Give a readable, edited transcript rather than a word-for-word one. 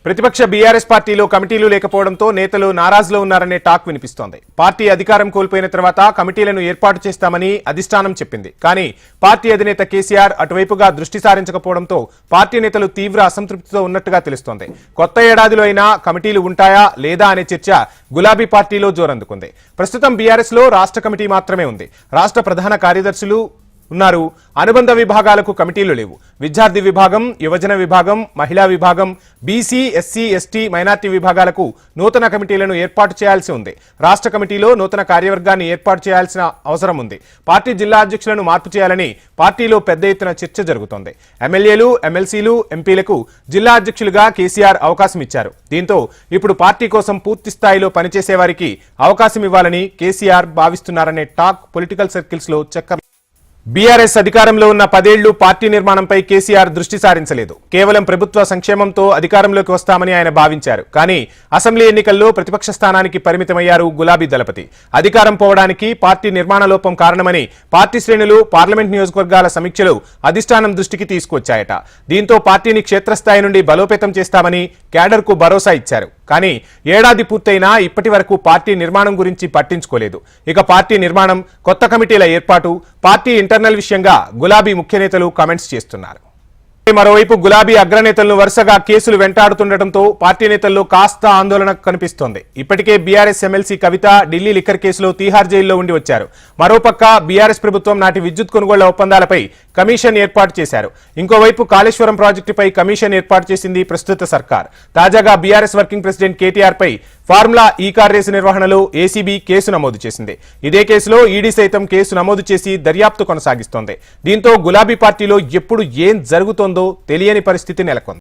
ప్రతిపక్ష బీఆర్ఎస్ పార్టీలో కమిటీలు లేకపోవడంతో నేతలు నారాజులో ఉన్నారనే టాక్ వినిపిస్తోంది. పార్టీ అధికారం కోల్పోయిన తర్వాత కమిటీలను ఏర్పాటు చేస్తామని అధిష్టానం చెప్పింది. కానీ పార్టీ అధినేత కేసీఆర్ అటువైపుగా దృష్టి సారించకపోవడంతో పార్టీ నేతలు తీవ్ర అసంతృప్తితో ఉన్నట్టుగా తెలుస్తోంది. కొత్త ఏడాదిలో అయినా కమిటీలు ఉంటాయా లేదా అనే చర్చ గులాబీ పార్టీలో జోరందుకుంది. ప్రస్తుతం బీఆర్ఎస్ లో రాష్ట్ర కమిటీ మాత్రమే ఉంది. రాష్ట్ర ప్రధాన కార్యదర్శులు ఉన్నారు. అనుబంధ విభాగాలకు కమిటీలు లేవు. విద్యార్థి విభాగం, యువజన విభాగం, మహిళా విభాగం, బీసీ, ఎస్సీ, ఎస్టీ, మైనార్టీ విభాగాలకు నూతన కమిటీలను ఏర్పాటు చేయాల్సి ఉంది. రాష్ట్ర కమిటీలో నూతన కార్యవర్గాన్ని ఏర్పాటు చేయాల్సిన అవసరం ఉంది. పార్టీ జిల్లా అధ్యక్షులను మార్పు చేయాలని పార్టీలో పెద్ద ఎత్తున చర్చ జరుగుతోంది. ఎమ్మెల్యేలు, ఎమ్మెల్సీలు, ఎంపీలకు జిల్లా అధ్యక్షులుగా కేసీఆర్ అవకాశం ఇచ్చారు. దీంతో ఇప్పుడు పార్టీ కోసం పూర్తి స్థాయిలో పనిచేసే వారికి అవకాశం ఇవ్వాలని కేసీఆర్ భావిస్తున్నారనే టాక్ పొలిటికల్ సర్కిల్స్ లో చక్కర్లు. బీఆర్ఎస్ అధికారంలో ఉన్న 10 ఏళ్లు పార్టీ నిర్మాణంపై కేసీఆర్ దృష్టి సారించలేదు. కేవలం ప్రభుత్వ సంక్షేమంతో అధికారంలోకి వస్తామని ఆయన భావించారు. కానీ అసెంబ్లీ ఎన్నికల్లో ప్రతిపక్ష స్థానానికి పరిమితమయ్యారు గులాబీ దళపతి. అధికారం పోవడానికి పార్టీ నిర్మాణ లోపం కారణమని పార్టీ శ్రేణులు పార్లమెంట్ నియోజకవర్గాల సమీక్షలు అధిష్టానం దృష్టికి తీసుకొచ్చాయట. దీంతో పార్టీని క్షేత్రస్థాయి నుండి బలోపేతం చేస్తామని క్యాడర్కు భరోసా ఇచ్చారు. కానీ ఏడాది పూర్తయినా ఇప్పటి వరకు పార్టీ నిర్మాణం గురించి పట్టించుకోలేదు. ఇక పార్టీ నిర్మాణం, కొత్త కమిటీల ఏర్పాటు, పార్టీ ఇంటర్నల్ విషయంగా గులాబీ ముఖ్య నేతలు కామెంట్స్ చేస్తున్నారు. మరోవైపు గులాబీ అగ్రనేతలను వరుసగా కేసులు వెంటాడుతుండటంతో పార్టీ నేతల్లో కాస్త ఆందోళన కనిపిస్తోంది. ఇప్పటికే బీఆర్ఎస్ ఎమ్మెల్సీ కవిత ఢిల్లీ లిక్కర్ కేసులో తీహార్ జైల్లో ఉండి వచ్చారు. మరోపక్క బీఆర్ఎస్ ప్రభుత్వం నాటి విద్యుత్ కొనుగోళ్ల ఒప్పందాలపై కమిషన్ ఏర్పాటు చేశారు. ఇంకోవైపు కాళేశ్వరం ప్రాజెక్టుపై కమిషన్ ఏర్పాటు చేసింది ప్రస్తుత సర్కార్. తాజాగా బీఆర్ఎస్ వర్కింగ్ ప్రెసిడెంట్ కేటీఆర్ పై ఫార్ములా ఈ కార్ రేసు నిర్వహణలో ఏసీబీ కేసు నమోదు చేసింది. ఇదే కేసులో ఈడీ సైతం కేసు నమోదు చేసి దర్యాప్తు కొనసాగిస్తోంది. దీంతో గులాబీ పార్టీలో ఎప్పుడు ఏం జరుగుతోందో తెలియని పరిస్థితి నెలకొంది.